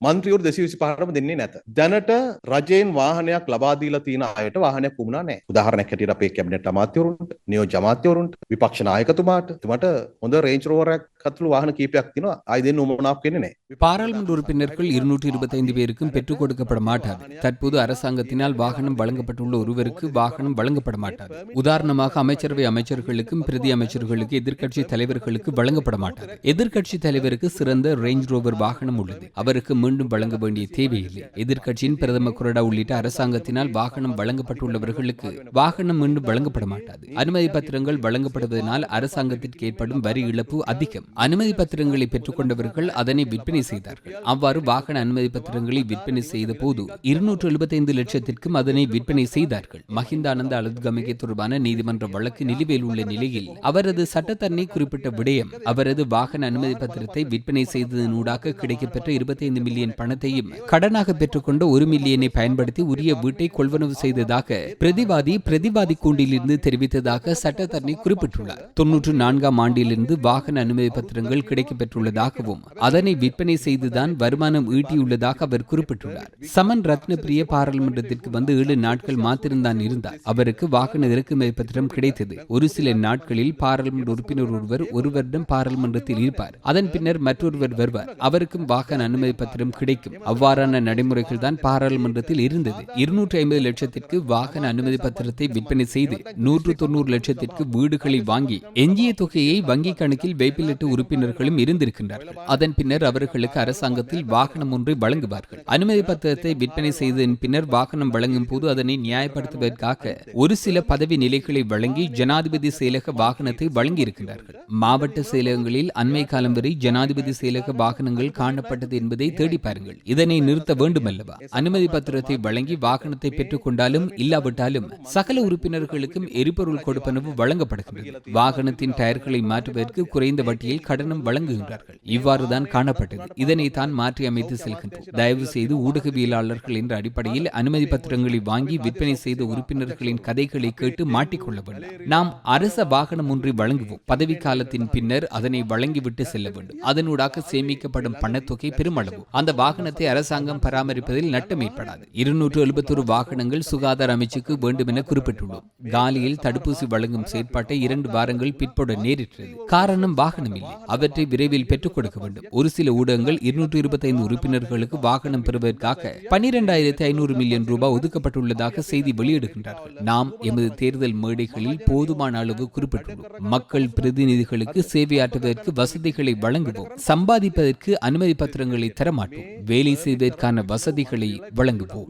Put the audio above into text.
මන්ත්‍රිවරු 225ටම දෙන්නේ නැත. දැනට රජයෙන් වාහනයක් ලබා දීලා තියෙන අයට වාහනයක් වුණා නැහැ. උදාහරණයක් හැටියට අපේ කැබිනට් අමාත්‍යවරුන්ට, නියෝජ්‍ය අමාත්‍යවරුන්ට, විපක්ෂ නායකතුමාට හොඳ රේන්ජ් රෝවරයක් අතුළු වාහන කීපයක් තියෙනවා. ආයි දෙන්න උවමනාවක් වෙන්නේ නැහැ. பாராளுமன்ற உறுப்பினர்கள் 225 பேருக்கும் பெற்றுக் கொடுக்கப்பட மாட்டாது. தற்போது அரசாங்கத்தினால் வாகனம் வழங்கப்பட்டுள்ள ஒருவருக்கு வாகனம் வழங்கப்பட மாட்டாது. உதாரணமாக அமைச்சரவை அமைச்சர்களுக்கும் பிரதி அமைச்சர்களுக்கு எதிர்க்கட்சி தலைவர்களுக்கு வழங்கப்பட மாட்டாது. எதிர்க்கட்சி தலைவருக்கு சிறந்த ரேஞ்ச் ரோவர் வாகனம் உள்ளது. அவருக்கு மீண்டும் வழங்க வேண்டிய தேவையில்லை. எதிர்க்கட்சியின் பிரதம கொறடா உள்ளிட்ட அரசாங்கத்தினால் வாகனம் வழங்கப்பட்டுள்ளவர்களுக்கு வாகனம் மீண்டும் வழங்கப்பட மாட்டாது. அனுமதி பத்திரங்கள் வழங்கப்படுவதனால் அரசாங்கத்திற்கு ஏற்படும் வரி இழப்பு அதிகம். அனுமதி பத்திரங்களை பெற்றுக் கொண்டவர்கள் அதனை விற்பனை செய்தார்கள். அவ்வாறு வாகன அனுமதி பத்திரங்களை விற்பனை செய்த போது 275 லட்சத்திற்கும் அதனை விற்பனை செய்தார்கள். மஹிந்தானந்த அலுத்கமிகை தொடர்பான நீதிமன்ற வழக்கு நிலுவையில் உள்ள நிலையில் அவரது சட்டத்தரணி குறிப்பிட்ட விடயம் அவரது வாகன அனுமதி பத்திரத்தை விற்பனை செய்ததனூடாக கிடைக்கப்பெற்ற 25 மில்லியன் பணத்தையும் கடனாக பெற்றுக்கொண்ட 1 மில்லியனை பயன்படுத்தி உரிய வீட்டை கொள்வனவு செய்ததாக பிரதிவாதி கூண்டிலிருந்து தெரிவித்ததாக சட்டத்தரணி குறிப்பிட்டுள்ளார். 94ஆம் ஆண்டிலிருந்து வாகன அனுமதி பத்திரங்கள் கிடைக்கப்பெற்றுள்ளதாகவும் அதனை விற்பனை செய்துதான் வருமானம் ஈட்டியுள்ளதாக அவர் குறிப்பிட்டுள்ளார். சமன் ரத்னபிரிய பாராளுமன்றத்திற்கு வந்து 7 நாட்கள் மாத்திரம்தான் இருந்தார். அவருக்கு வாகன இறக்குமதி பத்திரம் கிடைத்தது. ஒரு சில நாட்களில் பாராளுமன்ற உறுப்பினர் ஒருவர் ஒரு வருடம் பாராளுமன்றத்தில் இருப்பார். அதன் பின்னர் மற்றொருவர் வருவார். அவருக்கும் வாகன அனுமதி பத்திரம் கிடைக்கும். அவ்வாறான நடைமுறைகள் தான் பாராளுமன்றத்தில் இருந்தது. 250 லட்சத்திற்கு வாகன அனுமதி பத்திரத்தை விற்பனை செய்து 190 லட்சத்திற்கு வீடுகளை வாங்கி எஞ்சிய தொகையை வங்கி கணக்கில் வைப்பிலிட்டு உறுப்பினர்களும் இருந்திருக்கின்றார்கள். அதன் பின்னர் அவர்களுக்கு அரசாங்கத்தில் வாகனம் ஒன்றை வழங்குவார்கள். அனுமதி பத்திரத்தை விற்பனை செய்ததன் பின்னர் வாகனம் வழங்கும் போது அதனை நியாயப்படுத்துவதற்காக ஒரு சில பதவி நிலைகளை வழங்கி ஜனாதிபதி செயலக வாகனத்தை வழங்கி இருக்கின்றார்கள். மாவட்ட செயலகங்களில் அண்மை காலம் வரை ஜனாதிபதி செயலக வாகனங்கள் காணப்பட்டது என்பதை தேடி பாருங்கள். இதனை நிறுத்த வேண்டும் அல்லவா? அனுமதி பத்திரத்தை வழங்கி வாகனத்தை பெற்றுக் கொண்டாலும் இல்லாவிட்டாலும் சகல உறுப்பினர்களுக்கும் எரிபொருள் கொடுப்பனவு வழங்கப்படுகின்றது. வாகனத்தின் டயர்களை மாற்றுவதற்கு குறைந்த வட்டியில் கடனும் வழங்குகின்றார்கள். இவ்வாறுதான் காணப்பட்டது. இதனை தான் மாற்றி அமைத்து செல்கின்றோம். தயவு செய்து ஊடகவியலாளர்கள் என்ற அடிப்படையில் அனுமதி பத்திரங்களை வாங்கி விற்பனை செய்த உறுப்பினர்களின் கதைகளை கேட்டு மாட்டிக்கொள்ள வேண்டும். நாம் அரச வாகனம் ஒன்றை வழங்குவோம். பதவி காலத்தின் பின்னர் அதனை வழங்கிவிட்டு செல்ல வேண்டும். அதனூடாக சேமிக்கப்படும் பணத்தொகை பெருமளவு. அந்த வாகனத்தை அரசாங்கம் பராமரிப்பதில் நட்டம் ஏற்படாது. 271 வாகனங்கள் சுகாதார அமைச்சுக்கு வேண்டும் என குறிப்பிட்டுள்ளோம். காலியில் தடுப்பூசி வழங்கும் செயற்பாட்டை 2 வாரங்கள் பிற்பட நேரிட்டது. காரணம் வாகனம் இல்லை. அவற்றை விரைவில் பெற்றுக் கொடுக்க வேண்டும். ஒரு சில ஊடகங்கள் 225 உறுப்பினர்களுக்கு வாகனம் பெறுவதற்காக 12,500 மில்லியன் ரூபாய் ஒதுக்கப்பட்டுள்ளதாக செய்தி வெளியிடுகின்றார்கள். நாம் எமது தேர்தல் மேடைகளில் போதுமான அளவு குறிப்பிட்டுள்ளோம். மக்கள் பிரதிநிதிகளுக்கு சேவையாற்றுவதற்கு வசதிகளை வழங்குவோம். சம்பாதிப்பதற்கு அனுமதி பத்திரங்களை தரமாட்டோம். வேலை செய்வதற்கான வசதிகளை வழங்குவோம்.